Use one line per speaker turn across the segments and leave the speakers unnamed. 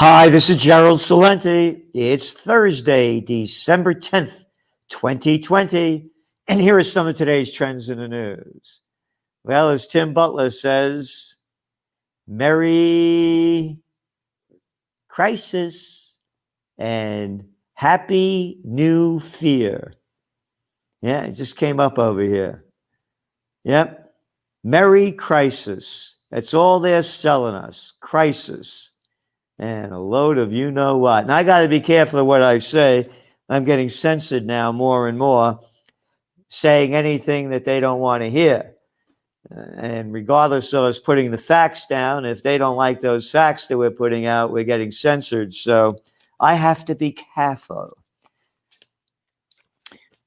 Hi, this is Gerald Salenti. It's Thursday, December 10th, 2020. And here are some of today's trends in the news. Well, as Tim Butler says, Merry Crisis and Happy New Fear. Yeah, it just came up over here. Yep. Merry Crisis. That's all they're selling us. Crisis. And a load of you know what. And I got to be careful of what I say. I'm getting censored now more and more, saying anything that they don't want to hear. And regardless of us putting the facts down, if they don't like those facts that we're putting out, we're getting censored. So I have to be careful.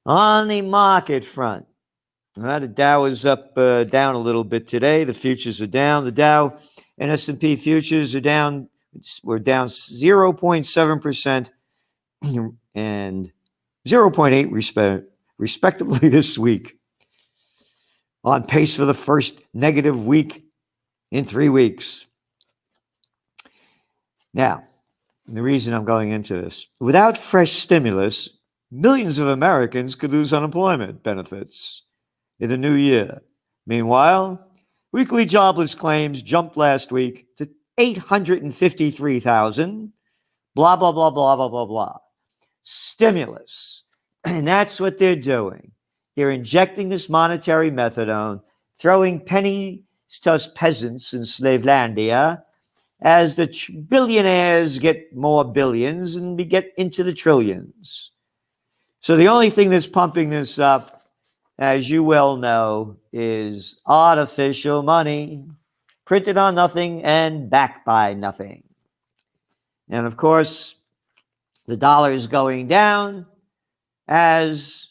On the market front, the Dow is up, down a little bit today. The futures are down. The Dow and S&P futures are down. We're down 0.7% and 0.8% respectively this week. On pace for the first negative week in 3 weeks. Now, the reason I'm going into this, without fresh stimulus, millions of Americans could lose unemployment benefits in the new year. Meanwhile, weekly jobless claims jumped last week to 853,000, blah, blah, blah, blah, blah, blah, blah. Stimulus. And that's what they're doing. They're injecting this monetary methadone, throwing pennies to us peasants in Slavelandia as the billionaires get more billions and we get into the trillions. So the only thing that's pumping this up, as you well know, is artificial money. Printed on nothing and backed by nothing. And of course, the dollar is going down as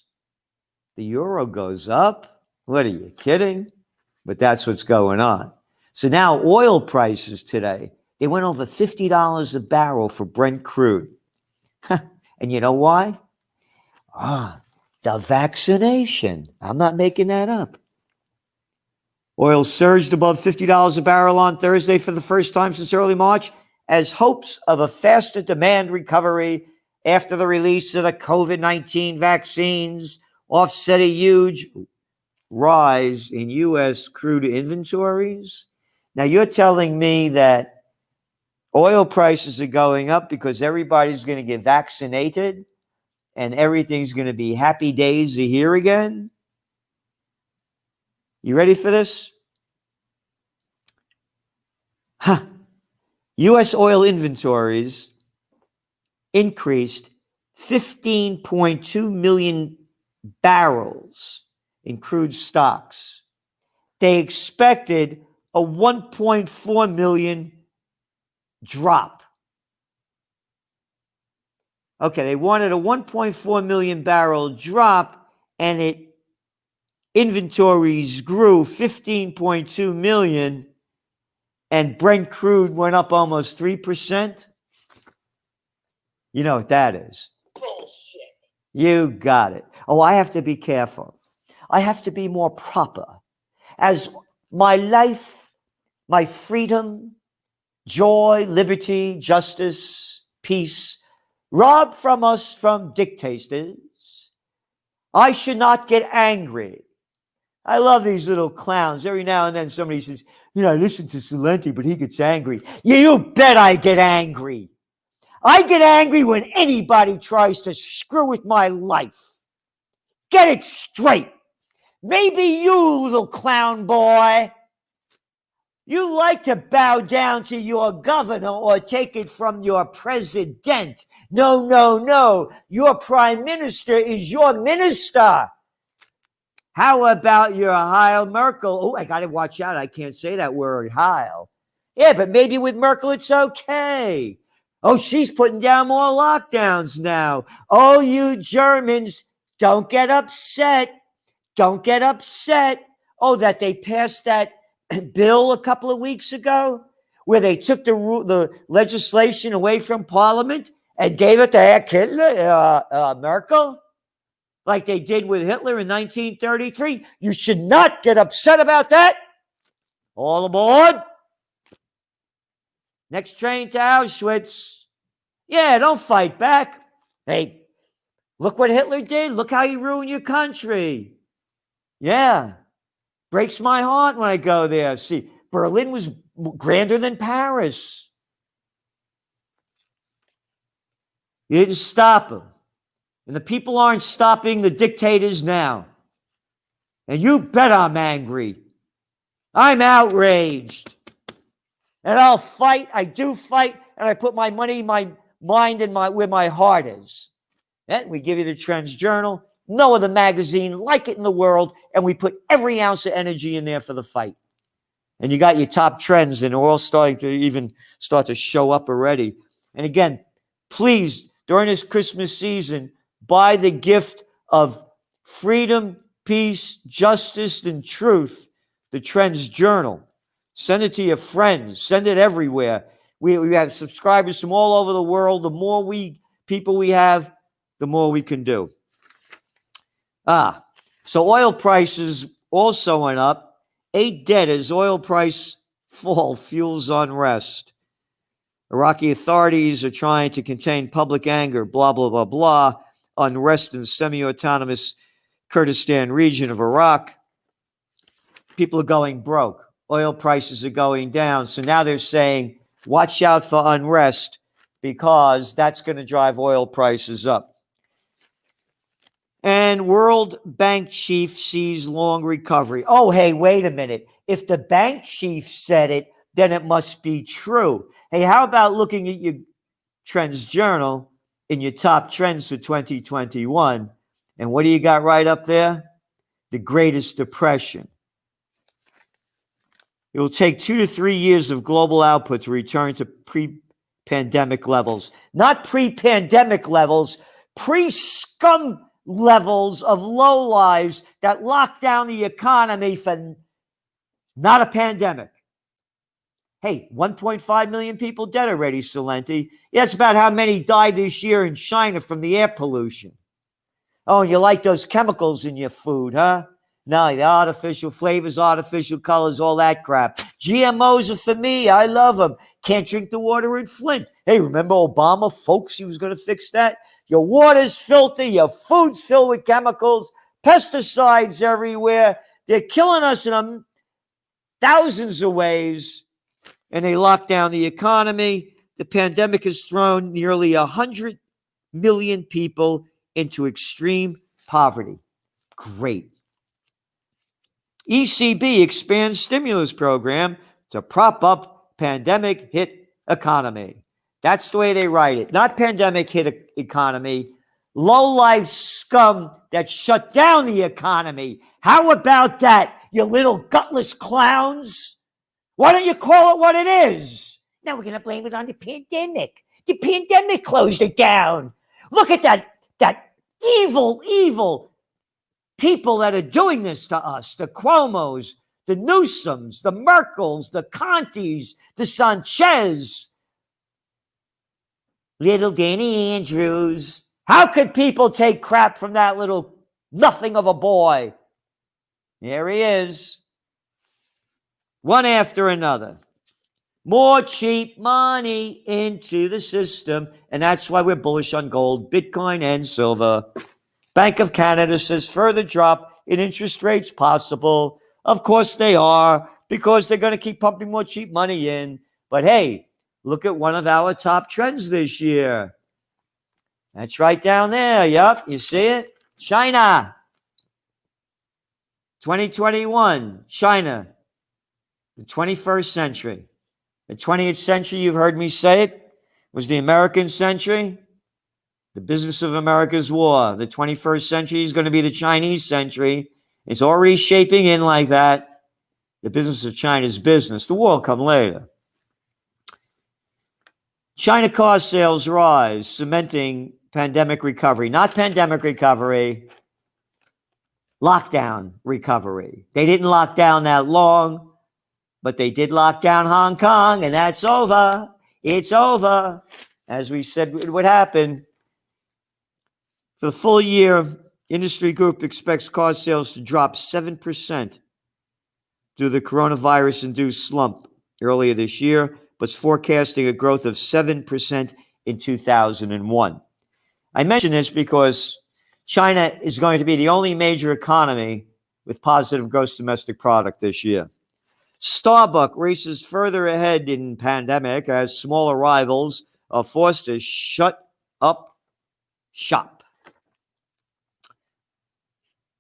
the euro goes up. What are you kidding? But that's what's going on. So now oil prices today, they went over $50 a barrel for Brent crude. And you know why? The vaccination. I'm not making that up. Oil surged above $50 a barrel on Thursday for the first time since early March as hopes of a faster demand recovery after the release of the COVID-19 vaccines offset a huge rise in U.S. crude inventories. Now, you're telling me that oil prices are going up because everybody's going to get vaccinated and everything's going to be happy days here again? You ready for this? U.S. oil inventories increased 15.2 million barrels in crude stocks. They expected a 1.4 million drop. Okay, they wanted a 1.4 million barrel drop, and inventories grew 15.2 million, and Brent crude went up almost 3%. You know what that is. Bullshit. You got it. Oh, I have to be careful. I have to be more proper. As my life, my freedom, joy, liberty, justice, peace, robbed from us from dictators, I should not get angry. I love these little clowns. Every now and then somebody says, I listen to Salenti, but he gets angry. Yeah, you bet I get angry. I get angry when anybody tries to screw with my life. Get it straight. Maybe you, little clown boy, you like to bow down to your governor or take it from your president. No, no, no. Your prime minister is your minister. How about your Heil Merkel? Oh, I got to watch out. I can't say that word, Heil. Yeah, but maybe with Merkel, it's okay. Oh, she's putting down more lockdowns now. Oh, you Germans, don't get upset. Don't get upset. Oh, that they passed that bill a couple of weeks ago where they took the legislation away from Parliament and gave it to Hitler, Merkel, like they did with Hitler in 1933. You should not get upset about that. All aboard. Next train to Auschwitz. Yeah, don't fight back. Hey, look what Hitler did. Look how he ruined your country. Yeah. Breaks my heart when I go there. See, Berlin was grander than Paris. You didn't stop him. And the people aren't stopping the dictators now. And you bet I'm angry. I'm outraged. And I'll fight. I do fight. And I put my money, my mind, and where my heart is. And we give you the Trends Journal. No other magazine like it in the world. And we put every ounce of energy in there for the fight. And you got your top trends, and they're all starting to even start to show up already. And again, please, during this Christmas season, buy the gift of freedom, peace, justice, and truth, the Trends Journal. Send it to your friends. Send it everywhere. We have subscribers from all over the world. The more people we have, the more we can do. So oil prices also went up. 8 dead as oil price fall fuels unrest. Iraqi authorities are trying to contain public anger, blah, blah, blah, blah. Unrest in semi-autonomous Kurdistan region of Iraq. People are going broke. Oil prices are going down. So now they're saying, watch out for unrest because that's going to drive oil prices up. And World Bank chief sees long recovery. Oh, hey, wait a minute. If the bank chief said it, then it must be true. Hey, how about looking at your Trends Journal in your top trends for 2021? And what do you got right up there? The Greatest Depression. It will take 2 to 3 years of global output to return to pre-pandemic levels. Not pre-pandemic levels, pre-scum levels of low lives that locked down the economy for not a pandemic. Hey, 1.5 million people dead already, Celente. Yeah, that's about how many died this year in China from the air pollution. Oh, and you like those chemicals in your food, huh? No, the artificial flavors, artificial colors, all that crap. GMOs are for me. I love them. Can't drink the water in Flint. Hey, remember Obama, folks? He was going to fix that. Your water's filthy. Your food's filled with chemicals. Pesticides everywhere. They're killing us in thousands of ways. And they lock down the economy. The pandemic has thrown nearly 100 million people into extreme poverty. Great. ECB expands stimulus program to prop up pandemic hit economy. That's the way they write it. Not pandemic hit economy. Low-life scum that shut down the economy. How about that, you little gutless clowns? Why don't you call it what it is? Now we're going to blame it on the pandemic. The pandemic closed it down. Look at that evil people that are doing this to us, the Cuomos, the Newsoms, the Merkels, the Contis, the Sanchez, little Danny Andrews. How could people take crap from that little nothing of a boy? There he is. One after another. More cheap money into the system, and that's why we're bullish on gold, Bitcoin, and silver. Bank of Canada says further drop in interest rates possible. Of course they are, because they're going to keep pumping more cheap money in. But hey, look at one of our top trends this year. That's right down there. Yep, you see it? China. 2021, China. The 21st century. The 20th century, you've heard me say it, was the American century. The business of America's war. The 21st century is going to be the Chinese century. It's already shaping in like that. The business of China's business. The war will come later. China car sales rise, cementing pandemic recovery. Not pandemic recovery, lockdown recovery. They didn't lock down that long, but they did lock down Hong Kong, and that's over. It's over. As we said it would happen. For the full year, industry group expects car sales to drop 7% due to the coronavirus-induced slump earlier this year, but is forecasting a growth of 7% in 2001. I mention this because China is going to be the only major economy with positive gross domestic product this year. Starbucks races further ahead in pandemic as smaller rivals are forced to shut up shop.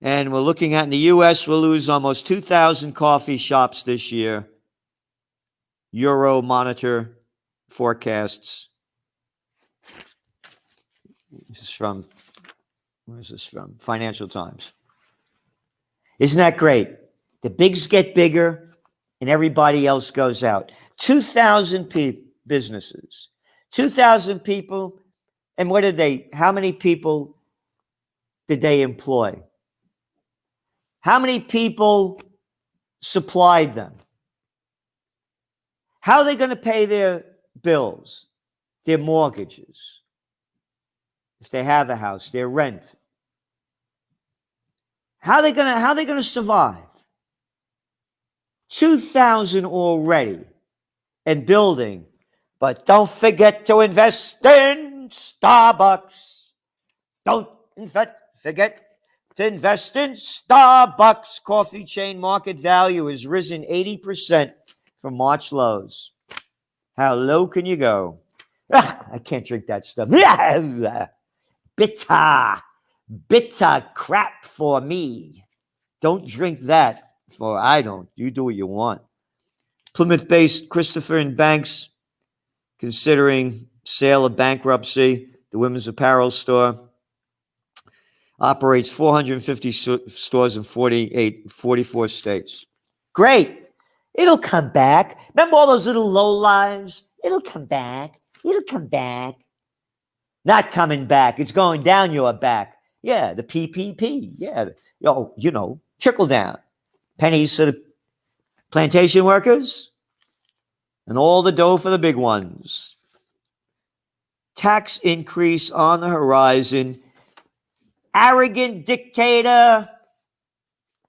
And we're looking at in the U.S., we'll lose almost 2,000 coffee shops this year. Euromonitor forecasts. This is from, where is this from? Financial Times. Isn't that great? The bigs get bigger and everybody else goes out. 2,000 businesses, 2,000 people. And what did they, how many people did they employ? How many people supplied them? How are they going to pay their bills, their mortgages, if they have a house, their rent? How are they going to survive? 2,000 already and building. But don't forget to invest in Starbucks. Don't forget to invest in Starbucks. Coffee chain market value has risen 80% from March lows. How low can you go? I can't drink that stuff. Bitter crap for me. Don't drink that. For I don't. You do what you want. Plymouth-based Christopher and Banks considering sale of bankruptcy. The women's apparel store operates 450 stores in 44 states. Great. It'll come back. Remember all those little low lives? It'll come back. It'll come back. Not coming back. It's going down your back. Yeah, the PPP. Yeah. Oh, you know, trickle down. Pennies for the plantation workers and all the dough for the big ones. Tax increase on the horizon. Arrogant dictator,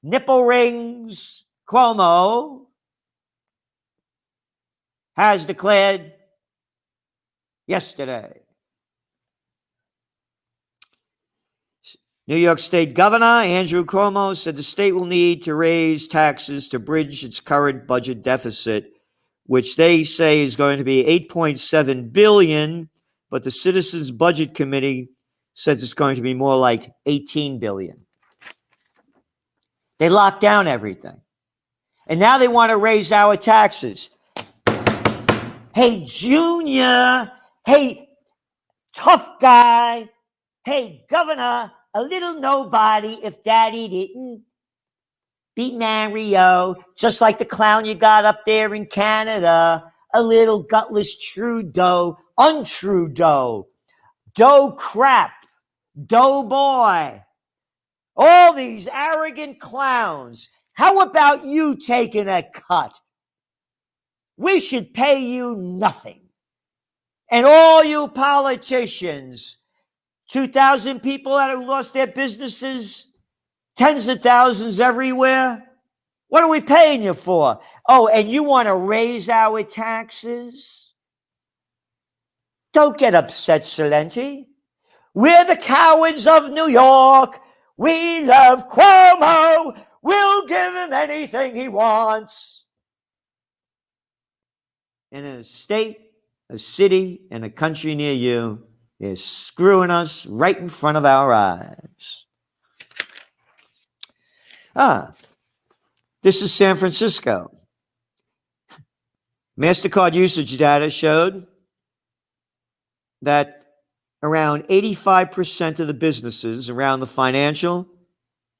nipple rings, Cuomo has declared yesterday. New York State Governor Andrew Cuomo said the state will need to raise taxes to bridge its current budget deficit, which they say is going to be $8.7 billion, but the Citizens Budget Committee says it's going to be more like $18 billion. They locked down everything. And now they want to raise our taxes. Hey, Junior. Hey, tough guy. Hey, Governor. A little nobody if Daddy didn't beat Mario, just like the clown you got up there in Canada. A little gutless Trudeau, untrudeau, dough crap, dough boy. All these arrogant clowns. How about you taking a cut? We should pay you nothing. And all you politicians, 2,000 people that have lost their businesses, tens of thousands everywhere. What are we paying you for? Oh, and you want to raise our taxes? Don't get upset, Celente. We're the cowards of New York. We love Cuomo. We'll give him anything he wants. In a state, a city, and a country near you, is screwing us right in front of our eyes. This is San Francisco. MasterCard usage data showed that around 85% of the businesses around the financial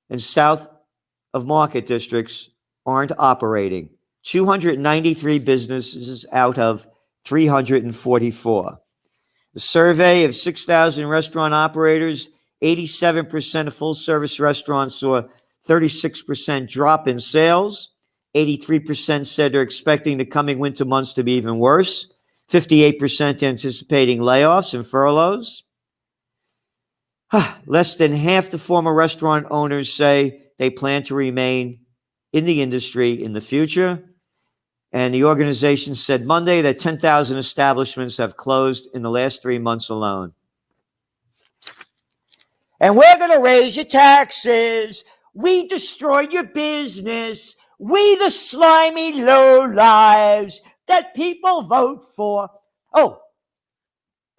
and south of market districts aren't operating. 293 businesses out of 344. A survey of 6,000 restaurant operators, 87% of full-service restaurants saw 36% drop in sales. 83% said they're expecting the coming winter months to be even worse. 58% anticipating layoffs and furloughs. Less than half the former restaurant owners say they plan to remain in the industry in the future. And the organization said Monday that 10,000 establishments have closed in the last 3 months alone. And we're going to raise your taxes. We destroyed your business. We the slimy lowlives that people vote for. Oh,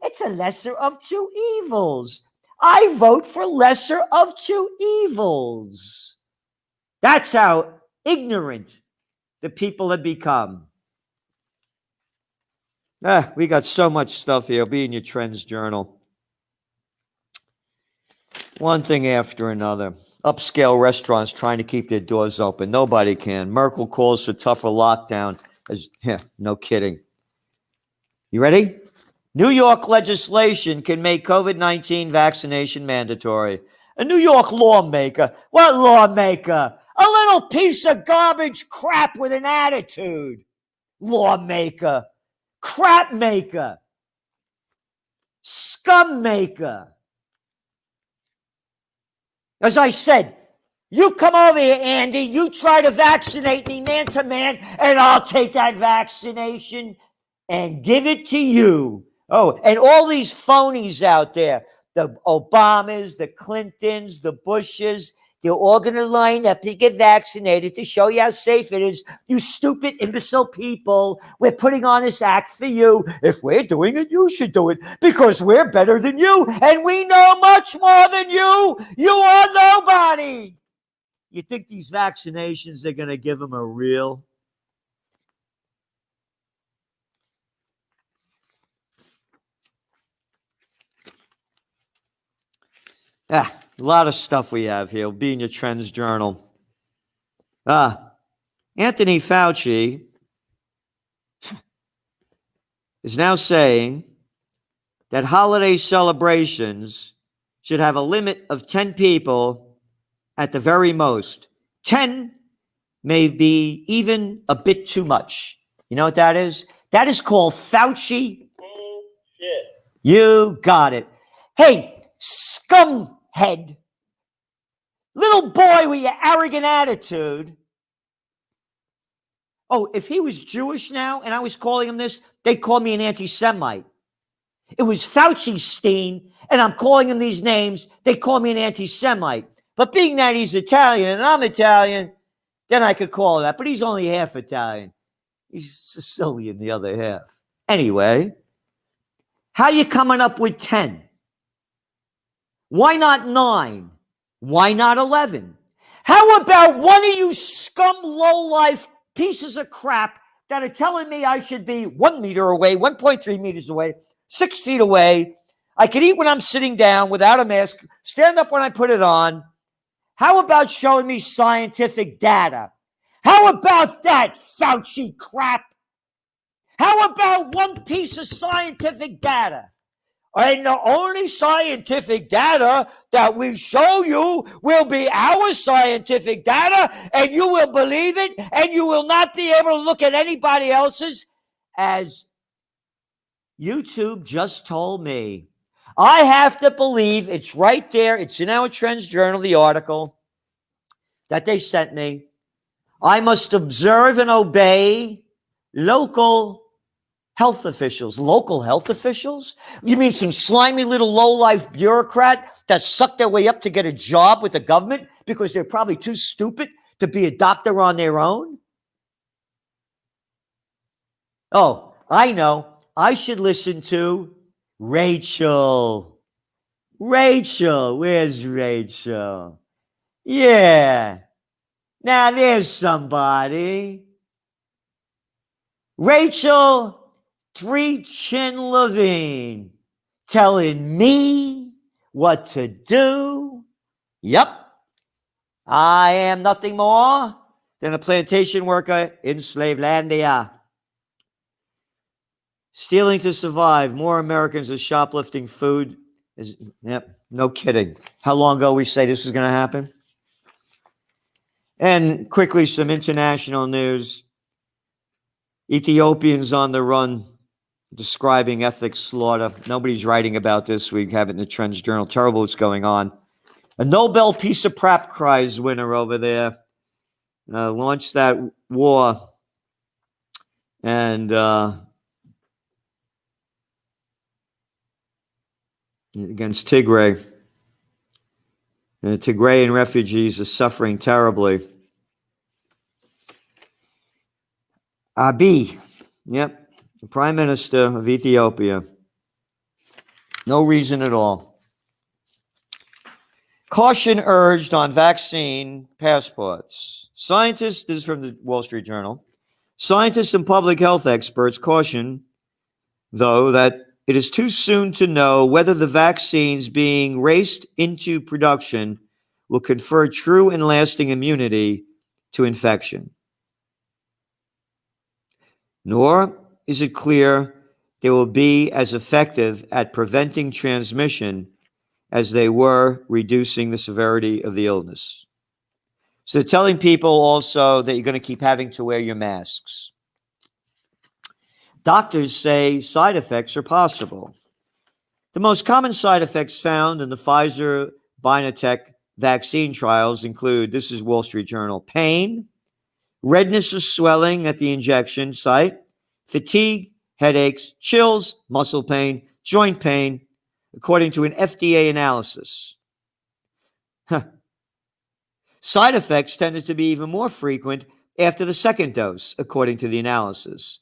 it's a lesser of two evils. I vote for lesser of two evils. That's how ignorant the people have become. We got so much stuff here. It'll be in your Trends Journal. One thing after another. Upscale restaurants trying to keep their doors open. Nobody can. Merkel calls for tougher lockdown. No kidding. You ready? New York legislation can make COVID-19 vaccination mandatory. A New York lawmaker. What lawmaker? A little piece of garbage crap with an attitude. Lawmaker. Crap maker. Scum maker. As I said, you come over here, Andy, you try to vaccinate me man to man, and I'll take that vaccination and give it to you. Oh, and all these phonies out there, the Obamas, the Clintons, the Bushes, they're all going to line up to get vaccinated to show you how safe it is. You stupid, imbecile people. We're putting on this act for you. If we're doing it, you should do it because we're better than you and we know much more than you. You are nobody. You think these vaccinations are going to give them a real? A lot of stuff we have here. It'll be in your Trends Journal. Anthony Fauci is now saying that holiday celebrations should have a limit of 10 people at the very most. 10 may be even a bit too much. You know what that is? That is called Fauci. Bullshit. You got it. Hey, scumhead. Little boy with your arrogant attitude. Oh, if he was Jewish now and I was calling him this, they'd call me an anti-Semite. It was Fauci-Stein, and I'm calling him these names, they call me an anti-Semite. But being that he's Italian and I'm Italian, then I could call him that. But he's only half Italian. He's Sicilian, the other half. Anyway, how you coming up with 10? Why not 9? Why not 11? How about one of you scum, low-life pieces of crap that are telling me I should be 1 meter away, 1.3 meters away, 6 feet away. I can eat when I'm sitting down without a mask, stand up when I put it on. How about showing me scientific data? How about that, Fauci crap? How about one piece of scientific data? And the only scientific data that we show you will be our scientific data, and you will believe it, and you will not be able to look at anybody else's, as YouTube just told me. I have to believe it's right there. It's in our Trends Journal, the article that they sent me. I must observe and obey local health officials. Local health officials? You mean some slimy little low-life bureaucrat that sucked their way up to get a job with the government because they're probably too stupid to be a doctor on their own? Oh, I know. I should listen to Rachel. Rachel. Where's Rachel? Yeah. Now there's somebody. Rachel Three-Chin Levine telling me what to do. Yep. I am nothing more than a plantation worker in Slavelandia. Stealing to survive. More Americans are shoplifting food. Yep, no kidding. How long ago we say this was going to happen? And quickly, some international news. Ethiopians on the run, describing ethnic slaughter. Nobody's writing about this. We have it in the Trends Journal. Terrible what's going on. A Nobel Peace of Prize winner over there launched that war and against Tigray. And the Tigrayan refugees are suffering terribly. Abiy, yep, the Prime Minister of Ethiopia. No reason at all. Caution urged on vaccine passports. Scientists, this is from the Wall Street Journal, scientists and public health experts caution, though, that it is too soon to know whether the vaccines being raced into production will confer true and lasting immunity to infection. Nor is it clear they will be as effective at preventing transmission as they were reducing the severity of the illness. So they're telling people also that you're going to keep having to wear your masks. Doctors say side effects are possible. The most common side effects found in the Pfizer-BioNTech vaccine trials include, this is Wall Street Journal, pain, redness or swelling at the injection site, fatigue, headaches, chills, muscle pain, joint pain, according to an FDA analysis. Side effects tended to be even more frequent after the second dose, according to the analysis.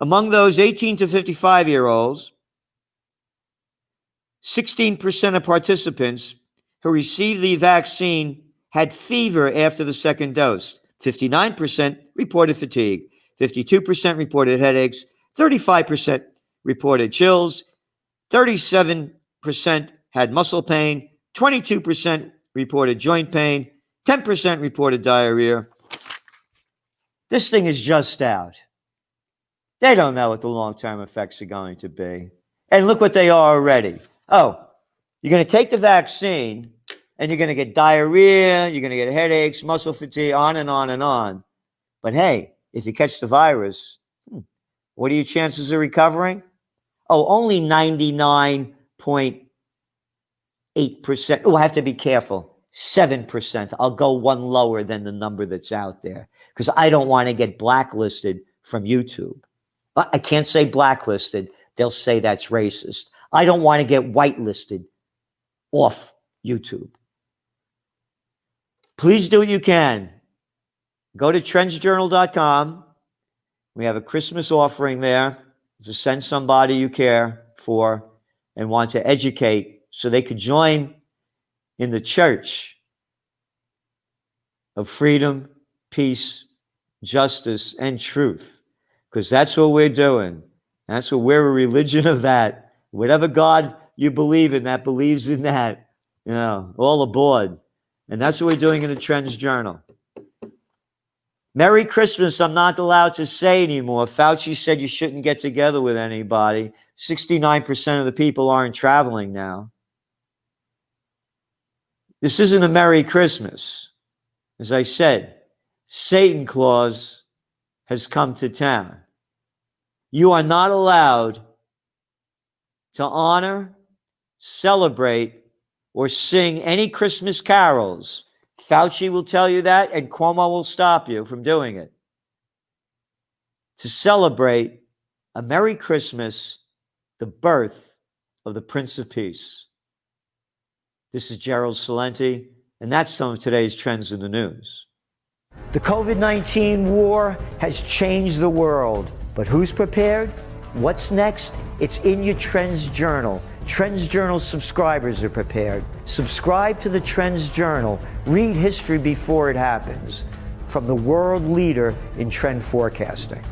Among those 18 to 55-year-olds, 16% of participants who received the vaccine had fever after the second dose. 59% reported fatigue. 52% reported headaches. 35% reported chills. 37% had muscle pain. 22% reported joint pain. 10% reported diarrhea. This thing is just out. They don't know what the long-term effects are going to be. And look what they are already. Oh, you're going to take the vaccine and you're going to get diarrhea, you're going to get headaches, muscle fatigue, on and on and on. But hey, if you catch the virus, what are your chances of recovering? Oh, only 99.8%. Oh, I have to be careful. 7%. I'll go one lower than the number that's out there because I don't want to get blacklisted from YouTube. I can't say blacklisted. They'll say that's racist. I don't want to get whitelisted off YouTube. Please do what you can. Go to trendsjournal.com. We have a Christmas offering there to send somebody you care for and want to educate so they could join in the church of freedom, peace, justice, and truth. Because that's what we're doing. That's what we're a religion of that. Whatever God you believe in, that believes in that. You know, all aboard. And that's what we're doing in the Trends Journal. Merry Christmas, I'm not allowed to say anymore. Fauci said you shouldn't get together with anybody. 69% of the people aren't traveling now. This isn't a Merry Christmas. As I said, Satan Claus has come to town. You are not allowed to honor, celebrate, or sing any Christmas carols. Fauci will tell you that, and Cuomo will stop you from doing it. To celebrate a Merry Christmas, the birth of the Prince of Peace. This is Gerald Celente, and that's some of today's trends in the news. The COVID-19 war has changed the world, but who's prepared? What's next? It's in your Trends Journal. Trends Journal subscribers are prepared. Subscribe to the Trends Journal. Read history before it happens. From the world leader in trend forecasting.